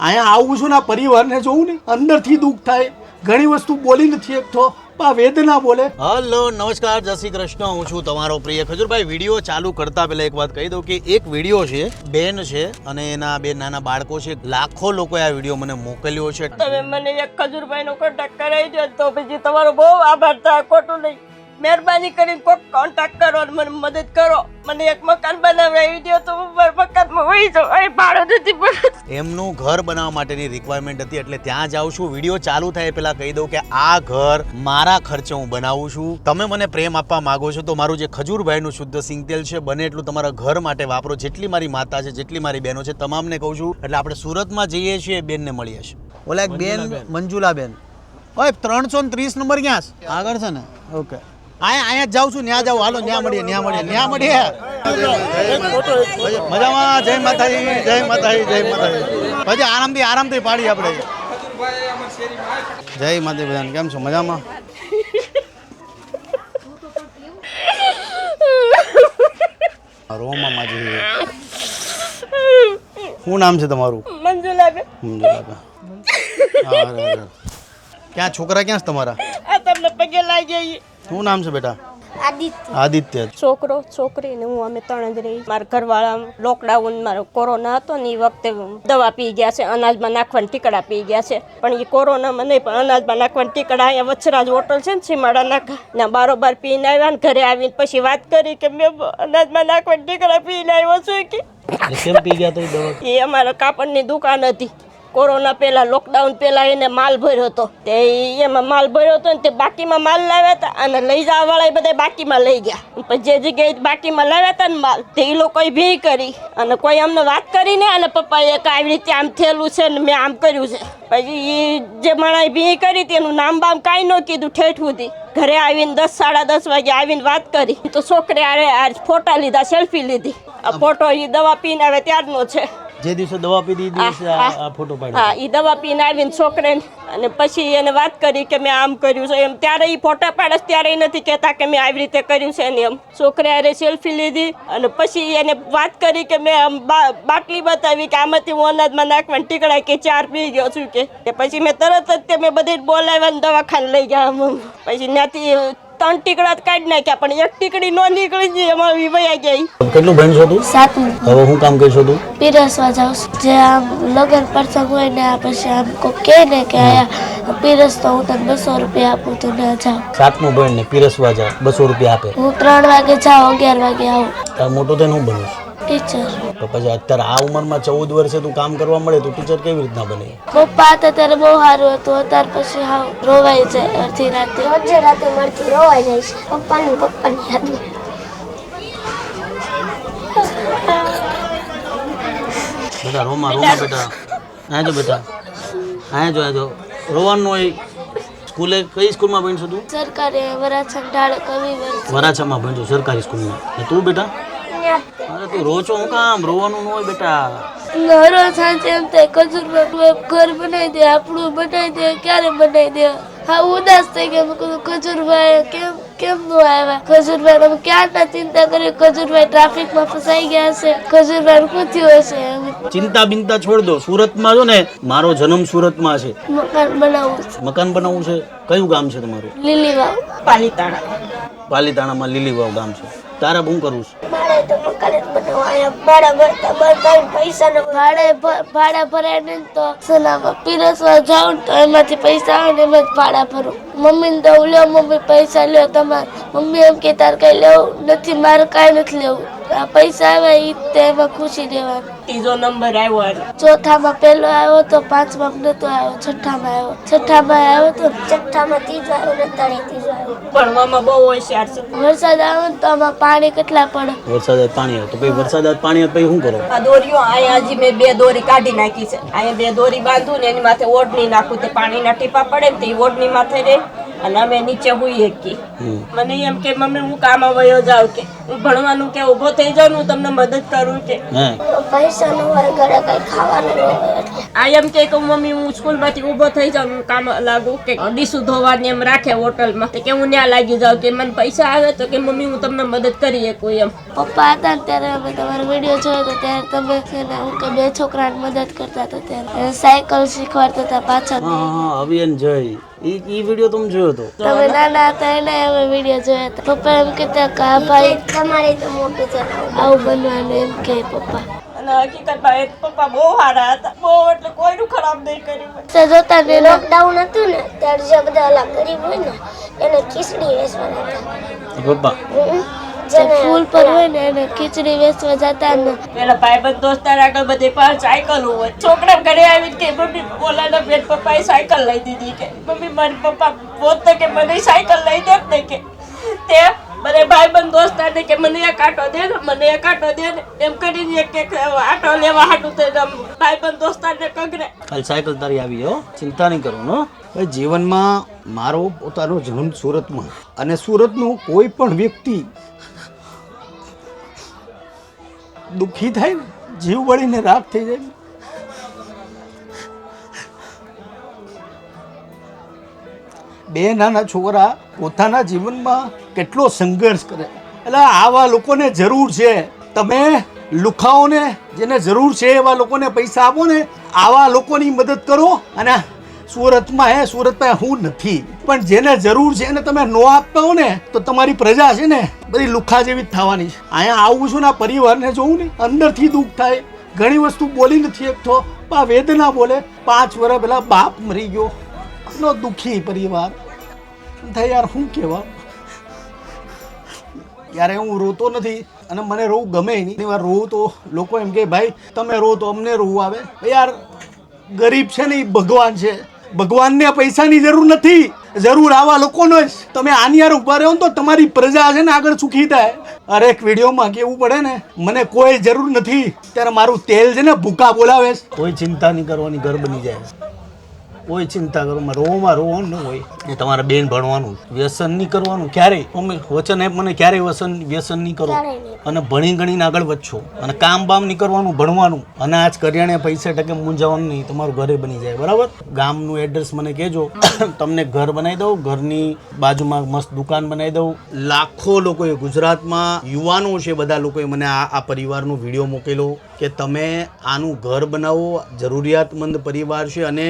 અહીંયા આવું છું ને પરિવારને જોઉં ને અંદરથી દુઃખ થાય. ઘણી વસ્તુ બોલી નથી શકતો, આ વેદના બોલે. હલો નમસ્કાર, જય શ્રી કૃષ્ણ. હું છું તમારો પ્રિય ખજૂરભાઈ. વિડીયો ચાલુ કરતા પહેલા એક વાત કહી દઉં કે એક વિડીયો છે, બેન છે અને એના બે નાના બાળકો છે. લાખો લોકોએ આ વિડીયો મને મોકલ્યો છે. તમે મને એક ખજૂરભાઈનો કોન્ટેક્ટ કરાવી દો તો પછી તમારો બહુ આભાર થાય. ખોટું નહીં, મહેરબાની કરીને કોઈક કોન્ટેક્ટ કરો અને મને મદદ કરો. મને એક મકાન બનાવડાવી દો તો હું મકાનમાં વહી જાઉં. અહીં ભાડું નથી પડતું. એમનું ઘર બનાવવા માટેની રિક્વાયરમેન્ટ હતી એટલે ત્યાં જાઉં છું. વિડીયો ચાલુ થાય પહેલા કહી દઉં કે આ ઘર મારા ખર્ચે હું બનાવું છું. તમે મને પ્રેમ આપવા માંગો છો તો મારું જે ખજૂરભાઈનું શુદ્ધ સિંગતેલ છે બને એટલું તમારા ઘર માટે વાપરો. જેટલી મારી માતા છે, જેટલી મારી બહેનો છે, તમામને કહું છું. એટલે આપણે સુરતમાં જઈએ છીએ, બેનને મળીએ છીએ. ઓલા એક બેન મંજુલા બેન, ઓય 330 નંબર ક્યાં છે? આગળ છે ને? ઓકે, અહીંયા જ જાઉં છું. ત્યાં જાઉં, હાલો ત્યાં મળીએ. મજામાં? જય માતાજી, જય માતાજી, જય માતાજી. પછી આરામથી પાડી આપણે. જય માતાજી બધાને. કેમ છો? મજામાં? રોમા માજી. શું નામ છે તમારું? મંજુલાબેન. મંજુલાબેન. ક્યાં છોકરા ક્યાં છે તમારા? આ તમને પગે લાગી જઈએ. શું નામ છે બેટા? આદિત્ય. છોકરો છોકરી ને હું અમે ત્રણ જ રહી. મારા ઘરવાળા લોકડાઉન મારો કોરોના હતો ને એ વખતે દવા પી ગયા છે, અનાજમાં નાખવાના ટીકડા પી ગયા છે. પણ એ કોરોનામાં નહીં, પણ અનાજમાં નાખવાના ટીકડા અહીંયા વચ્છરાજ હોટલ છે ને સીમાડા નાખા બારોબાર પીને આવ્યા ને ઘરે આવીને પછી વાત કરી કે મેં અનાજમાં નાખવાના ટીકડા પીને આવ્યો છું કે. કેમ પી ગયા તો દવા? એ અમારા કાપડની દુકાન હતી. કોરોના પહેલા લોકડાઉન પહેલા એને માલ ભર્યો હતો. તે એમાં માલ ભર્યો હતો ને તે બાકીમાં માલ લાવ્યા હતા અને લઈ જવા વાળા બધા બાકીમાં લઈ ગયા. પછી જે જગ્યાએ બાકીમાં લાવ્યા હતા ને માલ તે એ લોકોએ ભી કરી અને કોઈ અમને વાત કરીને અને પપ્પાએ આવી રીતે આમ થયેલું છે ને મેં આમ કર્યું છે. પછી એ જે માણસે ભી કરી તેનું નામ બામ કાંઈ ન કીધું. ઠેઠ સુધી ઘરે આવીને 10 સાડા 10 વાગે આવીને વાત કરી તો છોકરે આ ફોટા લીધા, સેલ્ફી લીધી. આ ફોટો એ દવા પીને આવે ત્યારનો છે. જે દિવસે દવા પી દીધી દિવસે આ ફોટો પાડ્યો. હા, એ દવા પીને આવીને છોકરાને અને પછી એને વાત કરી કે મેં આમ કર્યું છે એમ. ત્યારે એ ફોટા પાડે ત્યારે નથી કહેતા કે મેં આવી રીતે કર્યું છે ને એમ. છોકરા અરે સેલ્ફી લીધી અને પછી એને વાત કરી કે મેં આમ બાટલી બતાવી કે આમાંથી હું અનાજમાં નાખવાના ટીકડા કે 4 પી ગયો છું કે. પછી મેં તરત જ તે મેં બધી બોલાવ્યા દવાખાને લઈ ગયા. પછી ત્યાંથી 3 ટીકડા કાઢી નાખ્યા પણ એક ટીકડી નો નીકળી ગઈ. અમારી વયા ગઈ. કેટલું ભણ છો તું? 7મું. હવે હું કામ કરશો તું? પીરસવા જાઉં છું. જે આમ લગન પ્રસંગ હોય ને પછી આમ કોઈ કહે ને કે આયા પીરસ તો હું તને 200 રૂપિયા આપું તો ના જાઉં. 7મું ભણ ને પીરસવા જા 200 રૂપિયા આપે. હું 3 વાગે જાઉં, 11 વાગે આવું. તાર મોટો થઈને હું બનીશ? ટીચર. તો પછી અત્યારે આ ઉંમરમાં 14 વર્ષે તું કામ કરવા મળે તો ટીચર કેવી રીતના બને? પપ્પા હતા ત્યારે બહુ સારું હતું, અત્યારે પછી હાવ રોવાઈ જાય. અડધી રાતે રોજે રાતે મળતી રોવાઈ જાય છે પપ્પાની યાદમાં. બેટા રોમા બેટા. આ જો બેટા, આ જો રોવાનું હોય. સ્કૂલે કઈ સ્કૂલમાં ભણશો તું? સરકારી વરાછા ઢાળ કવિ વરાછામાં ભણશો, સરકારી સ્કૂલમાં. ને તું બેટા? અરે તું રોચો હું કામ? રોવાનું ન હોય બેટા. ઘરો સાંજે એમ થાય ખજૂર ઘર બનાવી દે, આપણું બનાવી દે, ક્યારે બનાવી દે. હા, ઉદાસ થઈ ગયા. મેં કીધું ખજૂરભાઈ કેમ નો આવ્યા? ખજૂરભાઈ અમે ક્યારના ચિંતા કરી. ખજૂરભાઈ ટ્રાફિકમાં ફસાઈ ગયા છે. ખજૂરભાઈ શું થયું હશે? ચિંતા બિંતા છોડ દો. સુરતમાં જો ને, મારો જન્મ સુરતમાં છે. મકાન બનાવવું છે. મકાન બનાવવું છે? કયું ગામ છે તમારું? લીલીવાવ. પાલીતાણામાં લીલીવાવ ગામ છે. તારે શું કરવું છે? મારે તો મકાન જ બનાવવા. અહીંયા ભાડા ભરાય ને તો સલામાં પીરસવા જાઉં તો એમાંથી પૈસા આવે ને એમાં જ ભાડા ભરું. મમ્મીને તો લ્યો, મમ્મી પૈસા લ્યો તમારે. મમ્મી એમ કે તાર કઈ લેવું નથી, મારે કાંઈ નથી લેવું. આ પૈસા આવે એ એમાં ખુશી દેવાની. ત્રીજો નંબર આવ્યો. ચોથામાં પહેલો આવ્યો તો, 5માં નતો આવ્યો, છઠ્ઠામાં આવ્યો. છઠ્ઠામાં આવ્યો તો, છઠ્ઠામાં ત્રીજો આવ્યો ને ત્રીજો આવ્યો. ભણવામાં બહુ હોશિયાર છે. વરસાદ આવે ને તો આમાં પાણી કેટલા પડે. વરસાદ પાણી આવે તો પછી વરસાદ પાણી આવે પછી શું કરો? આ દોરીઓ અહીંયા હજી મેં 2 દોરી કાઢી નાખી છે. અહીંયા 2 દોરી બાંધું ને એની માથે ઓઢણી નાખું. તે પાણીના ટીપા પડે ને તે ઓઢણી માથે રહે અને અમે નીચે હુઈએ કે. મને એમ કે મમ્મી હું કામ વયો જાઉં કે હું ભણવાનું કે ઊભો થઈ જાઉં હું તમને મદદ કરું કે પૈસા નો હોય ઘરે કઈ ખાવાનું ન હોય એટલે આ એમ કે મમ્મી હું સ્કૂલમાંથી ઊભો થઈ જાઉં હું કામ લાગુ કે ડીશું ધોવાની એમ રાખે હોટલમાં કે હું ત્યાં લાગી જાઉં કે મને પૈસા આવે તો કે મમ્મી હું તમને મદદ કરી શકું એમ. પપ્પા હતા ને ત્યારે અમે તમારો વિડીયો જોયો તો ત્યારે તમે છે ને હું કે 2 છોકરાને મદદ કરતા હતા ત્યારે સાયકલ શીખવાડતા હતા પાછળ. હા અભિયાન જય ઈ વિડીયો તમે જોયો તો તમે નાના હતા એને અમે વિડીયો જોયા હતા. પપ્પા એમ કહેતા કે આ ભાઈ તમારે તો મોટું છે આવું બનવાનું એમ કે પપ્પા. અને હકીકતમાં એ પપ્પા બહુ સારા હતા, બહુ એટલે કોઈનું ખરાબ નહીં કર્યું. તો જોતા ને લોકડાઉન હતું ને ત્યારે જે બધા ઓલા ગરીબ હોય ને એને ખીચડી વેચવાના હતા. પપ્પા જે ફૂલ પર હોય ને એને ખીચડી વેચવા જતા ને પેલા ભાઈબંધ દોસ્તાર આગળ બધે પાસે સાયકલ હોય. છોકરા ઘરે આવીને કે મમ્મી બોલાના બેન પપ્પાએ સાયકલ લઈ દીધી કે મમ્મી મારી પપ્પા બોલતા કે મને સાયકલ લઈ દે ને કે તે મને ભાઈબંધ દોસ્તારને કે મને એક આટો દે ને મને એક આટો દે ને એમ કરીને એક આટો લેવા હાટું તે ભાઈબંધ દોસ્તારને કગરે. કાલ સાયકલ તારી આવી હો, ચિંતા નહીં કરવાનું. ભાઈ જીવનમાં મારો પોતાનો જન્મ સુરતમાં અને સુરતનું કોઈ પણ વ્યક્તિ દુઃખી થાય ને જીવ બળીને રાખ થઈ જાય. બે નાના છોકરા પોતાના જીવનમાં કેટલો સંઘર્ષ કરે. એટલે આવા લોકોને જરૂર છે. તમે લુખાઓને જેને જરૂર છે એવા લોકોને પૈસા આપો ને, આવા લોકોની મદદ કરો. અને સુરતમાં સુરતમાં હું નથી, પણ જેને જરૂર છે એને તમે નો આપતા હો ને તો તમારી પ્રજા છે ને બધી લુખા જેવી જ થવાની છે. અહીંયા આવું છું ને પરિવારને જોઉં ને અંદરથી દુઃખ થાય. ઘણી વસ્તુ બોલી નથી શકતો, આ વેદના બોલે. 5 વર્ષ પહેલા બાપ મરી ગયો, નો દુઃખી પરિવાર થાય. યાર શું કહેવા, યારે હું રોતો નથી અને મને રોવું ગમે નહીં. વાર રોવું તો લોકો એમ કે ભાઈ તમે રો તો અમને રોવું આવે. યાર ગરીબ છે ને એ ભગવાન છે, ભગવાનને પૈસાની જરૂર નથી, જરૂર આવા લોકોનો જ. તમે આની યાર ઉભા રહો ને તો તમારી પ્રજા છે ને આગળ સુખી થાય. અરે એક વિડીયોમાં કેવું પડે ને મને કોઈ જરૂર નથી ત્યારે મારું તેલ છે ને ભૂકા બોલાવે. કોઈ ચિંતા નહીં કરવાની, ઘર બની જાય. કોઈ ચિંતા કરો, રોવામાં રોવાનું ન હોય. એ તમારા બેન ભણવાનું, વ્યસન નહીં કરવાનું ક્યારેય. મમ્મી વચન આપ મને ક્યારેય વ્યસન નહીં કરો અને ભણી ગણીને આગળ વધશો. અને કામ બામ નહીં કરવાનું, ભણવાનું. અને આજ કરિયાણે પૈસા ટકે મૂંઝાવાનું નહીં, તમારું ઘરે બની જાય. બરાબર? ગામનું એડ્રેસ મને કહેજો, તમને ઘર બનાવી દઉં, ઘરની બાજુમાં મસ્ત દુકાન બનાવી દઉં. લાખો લોકોએ ગુજરાતમાં યુવાનો છે, બધા લોકોએ મને આ પરિવારનો વિડીયો મોકલેલો કે તમે આનું ઘર બનાવો, જરૂરિયાતમંદ પરિવાર છે. અને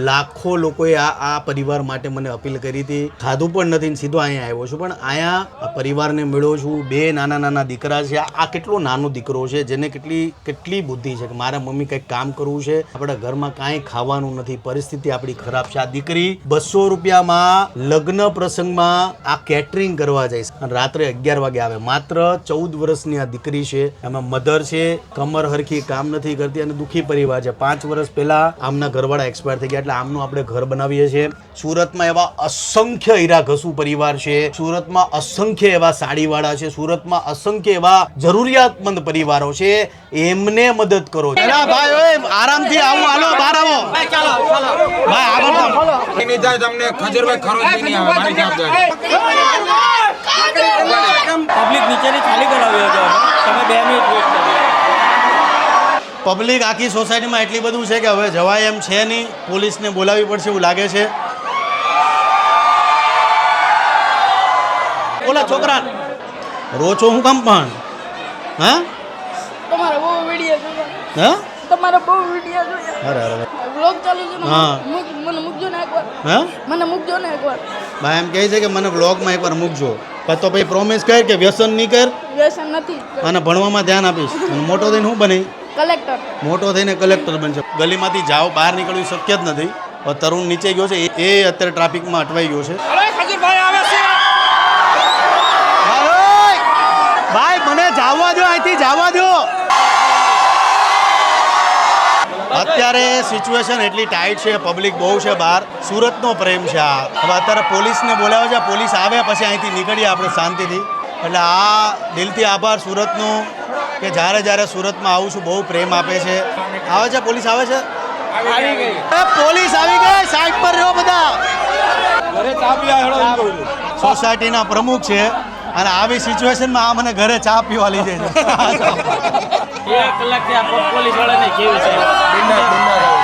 લાખો લોકોએ આ પરિવાર માટે મને અપીલ કરી હતી. ખાધું પણ નથી, સીધો અહીંયા આવ્યો છું. પણ અહીંયા પરિવારને મળ્યો છું. 2 નાના નાના દીકરા છે. આ કેટલો નાનો દીકરો છે જેને કેટલી બુદ્ધિ છે કે મારા મમ્મી કંઈક કામ કરવું છે, આપણા ઘરમાં કાંઈ ખાવાનું નથી, પરિસ્થિતિ આપણી ખરાબ છે. આ દીકરી 200 રૂપિયામાં લગ્ન પ્રસંગમાં આ કેટરિંગ કરવા જાય છે અને રાત્રે 11 વાગે આવે. માત્ર 14 વર્ષની આ દીકરી છે. એમાં મધર છે, કમર હરખી કામ નથી કરતી અને દુઃખી પરિવાર છે. 5 વર્ષ પહેલા આમના ઘરવાળા એક્સપાયર થઈ ગયા, એટલે આમનું આપણે ઘર બનાવીએ છીએ. સુરતમાં એવા અસંખ્ય હીરા ઘસુ પરિવાર છે, સુરતમાં અસંખ્ય એવા સાડીવાળા છે, સુરતમાં અસંખ્ય એવા જરૂરિયાતમંદ પરિવારો છે. એમને મદદ કરો. ભાઈ આરામથી આવો, હાલો બહાર આવો ભાઈ, આગળ તમને ખજૂરભાઈ ખરોચ નહીં આવે, મારી જવાબદારી. પબ્લિક નીચેની ખાલી કરાવી હતો, તમે 2 મિનિટ વેટ કરો. પબ્લિક આખી સોસાયટીમાં એટલી બધું છે કે હવે જવાય એમ છે નહીં. પોલીસને બોલાવવી પડશે એવું લાગે છે. ઓલા છોકરા રોચો હું કામ પણ હા તમારો બહુ વિડિયો જોયો, હા તમારો બહુ વિડિયો જોયો. અરે અરે વ્લોગ ચાલુ છે ને, હા. મને મૂકજો ને એકવાર, હા મને મૂકજો ને એકવાર. ભાઈ એમ કહે છે કે મને બ્લોગમાં એકવાર મૂકજો, પણ તો ભાઈ પ્રોમિસ કર કે વ્યસન નહીં કર વ્યસન નથી, અને ભણવામાં ધ્યાન આપીશ. અને મોટો થઈને હું બની, કલેક્ટર. મોટો થઈને કલેક્ટર બનશે. ગલીમાંથી જાઓ, બહાર નીકળવું શક્ય જ નથી. હવે તરુણ નીચે ગયો છે, એ અત્યારે ટ્રાફિકમાં અટવાઈ ગયો છે. ભાઈ મને જવા દો, અહીંથી જવા દો. અત્યારે સિચ્યુએશન એટલી ટાઈટ છે, પબ્લિક બહુ છે બહાર. સુરતનો પ્રેમ છે આ. હવે અત્યારે પોલીસને બોલાવે છે, પોલીસ આવે પછી અહીંથી નીકળીએ આપણે શાંતિથી. એટલે આ દિલથી આભાર સુરતનો કે જ્યારે સુરતમાં આવું છું બહુ પ્રેમ આપે છે. આવે છે પોલીસ, આવે છે, પોલીસ આવી ગઈ. સાઈડ પર રહ્યો બધા. સોસાયટીના પ્રમુખ છે, અને આવી સિચ્યુએશનમાં આ મને ઘરે ચા પીવા લઈ જાય છે 1 કલાકથી આ પોલીસ વાળાને કેવી છે બિંદાસ